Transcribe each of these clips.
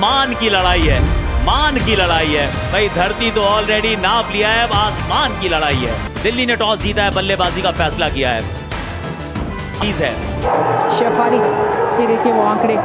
आसमान की लड़ाई है, मान की लड़ाई है भाई। धरती तो ऑलरेडी नाप लिया है, अब आसमान की लड़ाई है। दिल्ली ने टॉस जीता है, बल्लेबाजी का फैसला किया है। चीज है शेफाली, ये देखिए वो आंकड़े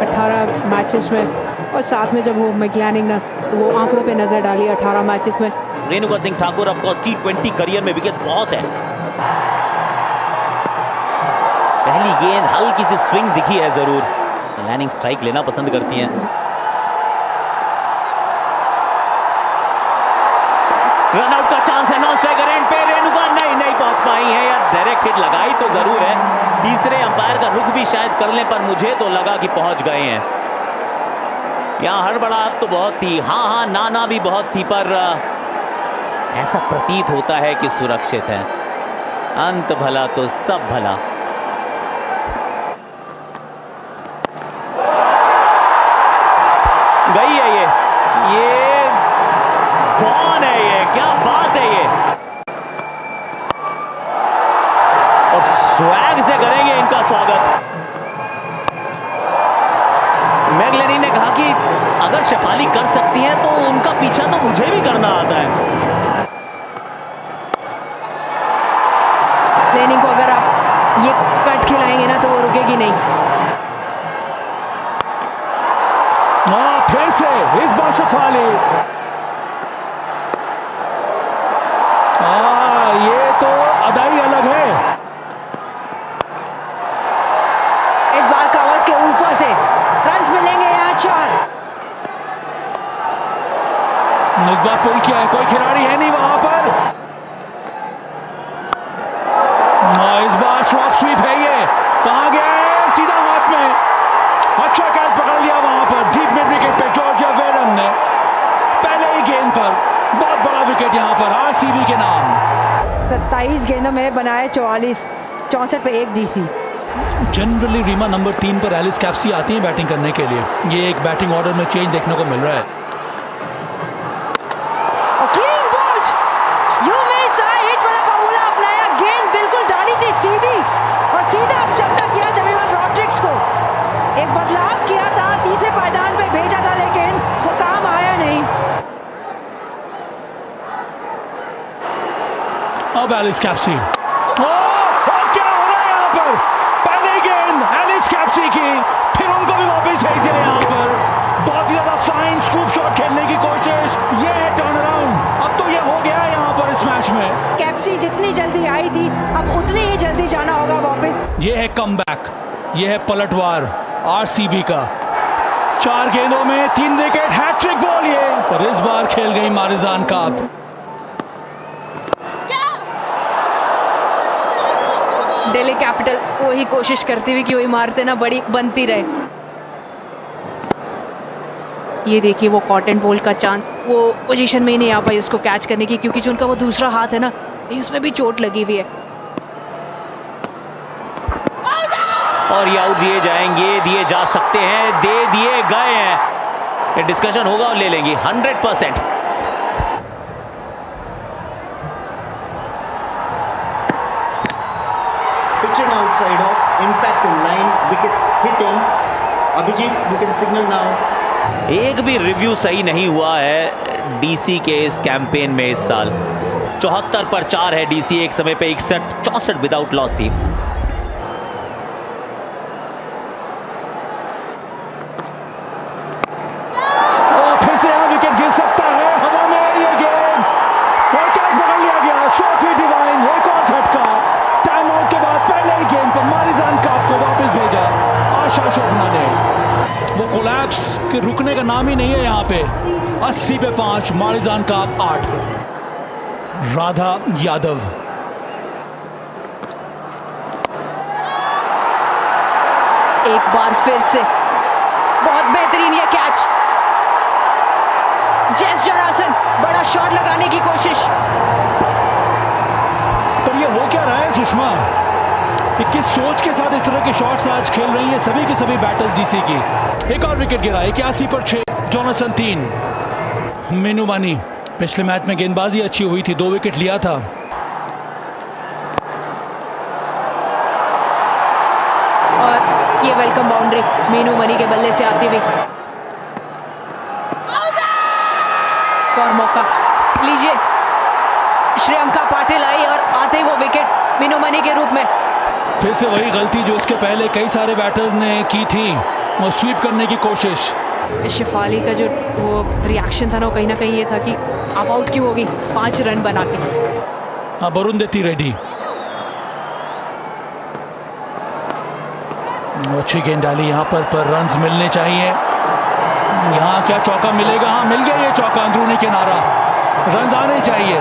18 मैचेस में, और साथ में जब वो मैकलैनिंग ने वो आंकड़ों पे नजर डाली 18 मैचेस में। Renuka Singh Thakur of course T20 career में विकेट बहुत है। पहली गेंद हल्की सी स्विंग दिखी है जरूर। लैनिंग स्ट्राइक लेना पसंद करती हैं। रनआउट का चांस है, नॉन स्ट्राइकर एंड पे। रेणुका नहीं पहुंच पाई है यार, डायरेक्ट हिट लगाई तो जरूर है। तीसरे अंपायर का रुख भी शायद कर लें, पर मुझे तो लगा कि पहुंच गए हैं। यहां हड़बड़ाहट तो बहुत थी, हाँ नाना भी बहुत थी, पर ऐसा प्रतीत होता है कि सुरक्षित है। अंत भला तो सब भला। गई है ये कौन है, ये क्या बात है ये। और स्वैग से करेंगे इनका स्वागत। मैगलेनी ने कहा कि अगर शेफाली कर सकती है तो उनका पीछा तो मुझे भी करना आता है। लेनिंग को अगर आप ये कट खिलाएंगे ना तो वो रुकेगी नहीं। फिर से इस बार शेफाली, ये तो अदाई अलग है। इस बार कवर्स के ऊपर से रन्स मिलेंगे यहाँ 4। इस बार पुल किया है, कोई खिलाड़ी है नहीं वहां पर। इस बार स्लॉट स्वीप है, ये कहां गया है, सीधा हाथ में। अच्छा कैच पकड़ लिया वहां पर डीप मिड विकेट पे जॉर्जिया वेरम ने। पहले ही गेंद पर बहुत बड़ा विकेट यहां पर आरसीबी के नाम। 27 गेंदों में बनाए 44, 64 पे 1 डीसी। जनरली रीमा नंबर 3 पर एलिस कैप्सी आती है बैटिंग करने के लिए। ये एक बैटिंग ऑर्डर में चेंज देखने को मिल रहा है। सीधी और सीधा चलता किया जमीन रॉड्रिक्स को। एक बदलाव किया था, तीसरे पायदान पे भेजा था, लेकिन वो काम आया नहीं। अब एलिस कैप्सी, क्या हो रहा है यहाँ पर। पहले गेंद एलिस कैप्सी की, फिर उनको भी वापस भेज दिया यहाँ पर। बहुत ही ज्यादा फाइन स्कूप शॉट खेलने की कोशिश, ये है टर्न अराउंड। अब तो ये हो गया है यहाँ पर इस मैच में। कैप्सी जितनी जल्दी आई थी, अब उतनी ही जल्दी जाना होगा वापस। ये है कमबैक, ये है पलटवार आरसीबी का। 4 गेंदों में 3 विकेट, हैट्रिक बॉल ये, पर इस बार खेल गई मारिजान काप। दिल्ली कैपिटल वही कोशिश करती हुई कि वही मारते ना बड़ी बनती रहे। ये देखिए वो कॉटन बॉल का चांस, वो पोजीशन में ही नहीं आ पाई उसको कैच करने की, क्योंकि जो उनका वो दूसरा हाथ है ना, उसमें भी चोट लगी हुई है। और ये आउट दिए जाएंगे, दिए जा सकते हैं, दे दिए गए हैं। ये डिस्कशन होगा और ले लेंगी 100%। Pitching outside of impact in line, wickets hitting. Abhijit, you can signal now. एक भी रिव्यू सही नहीं हुआ है डीसी के इस कैंपेन में इस साल। 74 पर 4 है डीसी, एक समय पे 61-64 विदाउट लॉस थी। फिर से यहां विकेट गिर सकता है, हवा में ये गेंद और कैच पकड़ लिया गया। सोफी डिवाइन, एक और झटका। टाइम आउट के बाद पहले ही गेंद पर मारिजान काप को वापस भेजा आशा शोभना ने। वो कोलैप्स के रुकने का नाम ही नहीं है यहाँ पे। 80 पे 5, मारिजान काप 8। राधा यादव, एक बार फिर से बहुत बेहतरीन ये कैच। जेस जॉनसन, बड़ा शॉट लगाने की कोशिश। पर ये हो क्या रहा है सुषमा, किस सोच के साथ इस तरह के शॉट्स आज खेल रही है सभी के सभी बैटर्स डीसी की। एक और विकेट गिरा, 81 पर 6, जॉनसन 3। मीनू मानी, पिछले मैच में गेंदबाजी अच्छी हुई थी, 2 विकेट लिया था। और ये वेलकम बाउंड्री मीनू मनी के बल्ले से आती हुई। एक और मौका लीजिए। श्रेयंका पाटिल आई और आते ही वो विकेट मीनू मनी के रूप में। फिर से वही गलती जो इसके पहले कई सारे बैटर्स ने की थी, वो स्वीप करने की कोशिश। शिफाली का जो वो रिएक्शन था ना, कहीं ना कहीं ये था कि आप आउट क्यों होगी 5 रन बना के। अरुंधति रेड्डी अच्छी गेंद डाली यहाँ पर रन्स मिलने चाहिए। यहाँ क्या चौका मिलेगा? हाँ, मिल गया ये चौका, अंदरूनी किनारा, रन्स आने चाहिए।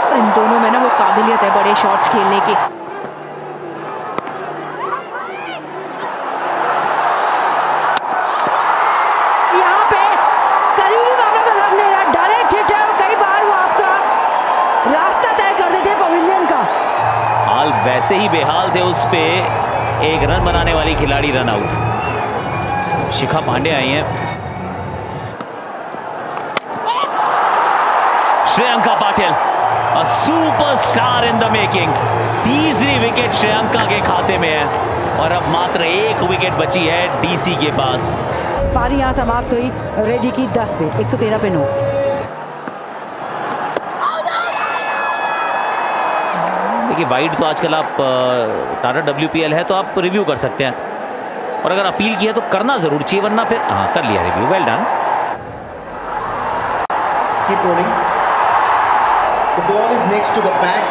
और इन दोनों में ना वो काबिलियत है बड़े शॉट्स खेलने की। यहाँ पे करीब आपको लग नहीं रहा, डायरेक्ट हिट है, कई बार वो आपका रास्ता तय कर देते पवेलियन का। हाल वैसे ही बेहाल थे, उस पे एक रन बनाने वाली खिलाड़ी रन आउट। शिखा पांडे आई हैं। Shreyanka Patil, a superstar in the making. तीसरी विकेट श्रेयंका के खाते में है और अब मात्र एक विकेट बची है डीसी के पास। पारी यहाँ समाप्त हुई रेड्डी की 10 पे 113 पे 9। देखिए वाइड तो आजकल आप टाटा WPL है तो आप रिव्यू कर सकते हैं, और अगर अपील किया तो करना जरूर चाहिए, वरना फिर हाँ कर लिया review, well done. Keep rolling. The ball is next to the bat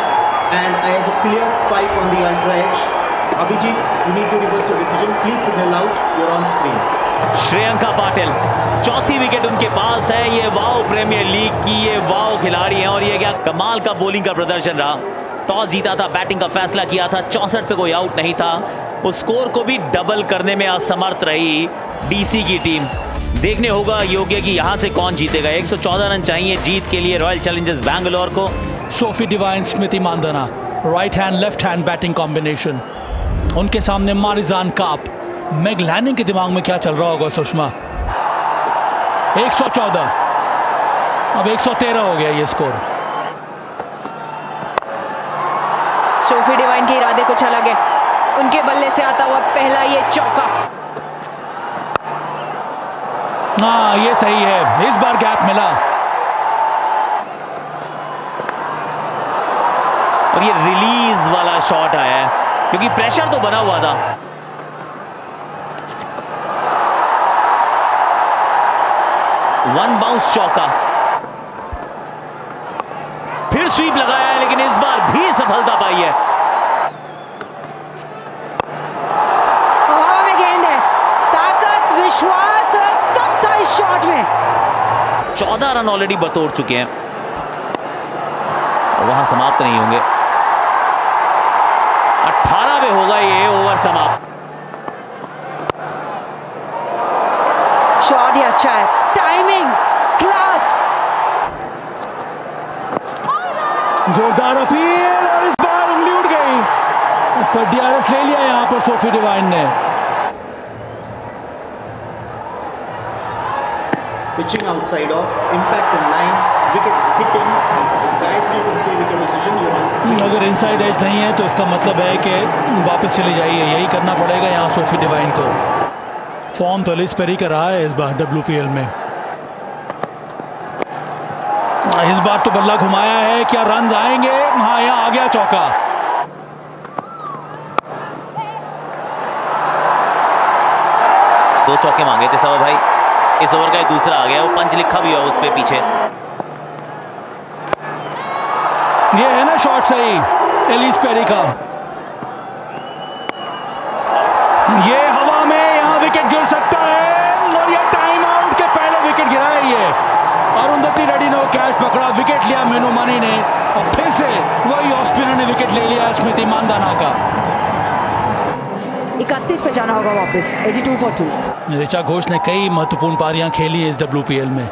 and I have a clear spike on the ultra edge. Abhijit, you need to reverse your decision. Please signal out. You're on screen. Shreyanka Patil, चौथी wicket उनके पास है। ये wow premiere league की ये wow खिलाड़ी हैं, और ये क्या कमाल का बॉलिंग का प्रदर्शन रहा। टॉस जीता था, बैटिंग का फैसला किया था, 64 पे कोई आउट नहीं था। उस स्कोर को भी डबल करने में असमर्थ रही डीसी की टीम। देखने होगा योग्य कि यहां से कौन जीतेगा। 114 रन चाहिए जीत के लिए रॉयल चैलेंजर्स बैंगलोर को। Sophie Devine, Smriti Mandhana, right hand left hand batting combination. उनके सामने मारिजान काप। मैग लैनिंग के दिमाग में क्या चल रहा होगा सुषमा? 114, अब 113 हो गया ये स्कोर। सोफी डिवाइन के इरादे कुछ अलग है। उनके बल्ले से आता हुआ पहला ये चौका। हाँ, ये सही है, इस बार गैप मिला। और ये रिलीज वाला शॉट आया है, क्योंकि प्रेशर तो बना हुआ था। वन बाउंस चौका, फिर स्वीप लगाया है, लेकिन इस बार भी सफलता पाई है। हवा में गेंद है, ताकत, विश्वास और सब था इस शॉट में। 14 रन ऑलरेडी बतौर चुके हैं, और वहां समाप्त नहीं होंगे। 18वें होगा ये ओवर समाप्त। शॉट ही अच्छा है, टाइमिंग, क्लास। जोरदार अपील, और इस बार उंगली उड़ गई, पर DRS ले लिया यहां पर सोफी डिवाइन ने। Pitching outside off, impact in line, wickets hitting. Gayatri, you can stay with your decision. You're on screen. अगर इनसाइड एज नहीं है तो इसका मतलब है कि वापस चले जाइए, यही करना पड़ेगा यहाँ सोफी डिवाइन को। फॉर्म तो एलिस पेरी का रहा है इस बार WPL में। इस बार तो बल्ला घुमाया है, क्या रन आएंगे? हाँ, यहाँ आ गया चौका। दो चौके मांगे थे सवा भाई, इस ओवर का ये दूसरा आ गया, वो पंच लिखा भी हुआ उस पे पीछे। ये है ना शॉट सही एलिस पेरी का। ये हवा में यहाँ विकेट गिर सकता है, और ये टाइम आउट के पहले विकेट गिरा है ये। अरुंधति रेड्डी ने कैच पकड़ा, विकेट लिया मीनू मनी ने, और फिर से वही ऑफ स्पिनर ने विकेट ले लिया स्मृति मानधना का। 31 पे जाना होगा वापस, 82 for 2। ऋचा घोष ने कई महत्वपूर्ण पारियां खेली है इस WPL में।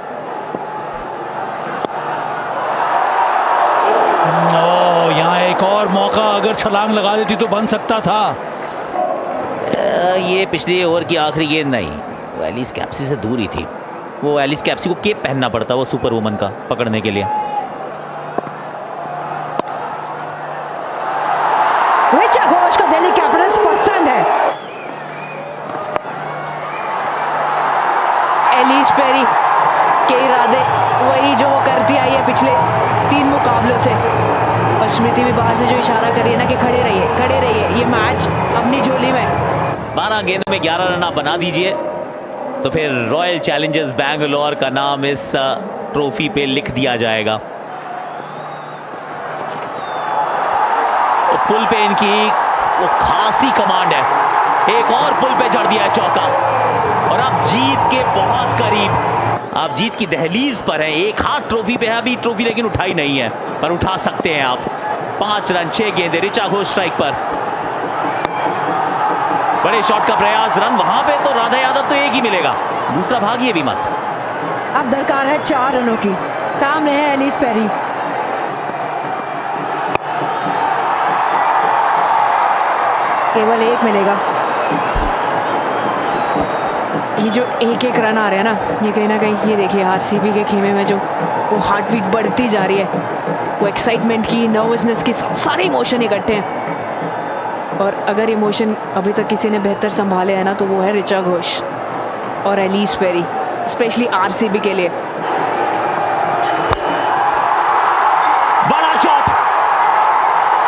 यहाँ एक और मौका, अगर छलांग लगा देती तो बन सकता था। ये पिछले ओवर की आखिरी गेंद नहीं, वो एलिस कैप्सी से दूर ही थी। वो एलिस कैप्सी को केप पहनना पड़ता वो सुपर वुमन का पकड़ने के लिए। ऋचा घोष को दिल्ली कैपिटल्स पसंद है। एलिस पेरी के इरादे वही जो वो करती आई है पिछले 3 मुकाबलों से। और स्मृति भी बाहर से जो इशारा कर रही है ना कि खड़े रहिए, ये मैच अपनी झोली में। 12 गेंद में 11 रन आप बना दीजिए तो फिर रॉयल चैलेंजर्स बैंगलोर का नाम इस ट्रॉफी पे लिख दिया जाएगा। पुल पे इनकी वो खासी कमांड है, एक और पुल पे जड़ दिया है चौका और अब जीत के बहुत करीब, आप जीत की दहलीज पर हैं। एक हाथ ट्रॉफी पे है अभी ट्रॉफी, लेकिन उठाई नहीं है, पर उठा सकते हैं आप। 5 रन 6 गेंदें, ऋचा घोष स्ट्राइक पर। बड़े शॉट का प्रयास, रन वहां पे तो राधा यादव तो एक ही मिलेगा, दूसरा भागिए भी मत। अब दरकार है 4 रनों की, सामने है एलिस पेरी। केवल 1 मिलेगा। ये जो एक रन आ रहे हैं ना, ये कहीं ना कहीं ये देखिए आरसीबी के खेमे में जो वो हार्ट बीट बढ़ती जा रही है, वो एक्साइटमेंट की, नर्वसनेस की, सब सारे इमोशन इकट्ठे हैं। और अगर इमोशन अभी तक किसी ने बेहतर संभाले है ना तो वो है ऋचा घोष और एलिस पेरी, स्पेशली आरसीबी के लिए। बड़ा शॉट,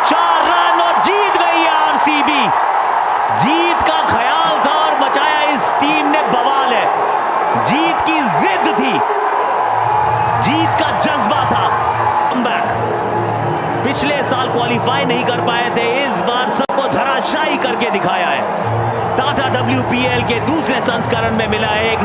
4 रन और जीत गई है आरसीबी। जीत का ख्याल था और बचाया इस टीम ने, बवाल है। जीत की जिद थी, जीत का जज्बा था। कमबैक, पिछले साल क्वालिफाई नहीं कर पाए थे, इस बार सबको धराशायी करके दिखाया है। टाटा WPL के दूसरे संस्करण में मिला है एक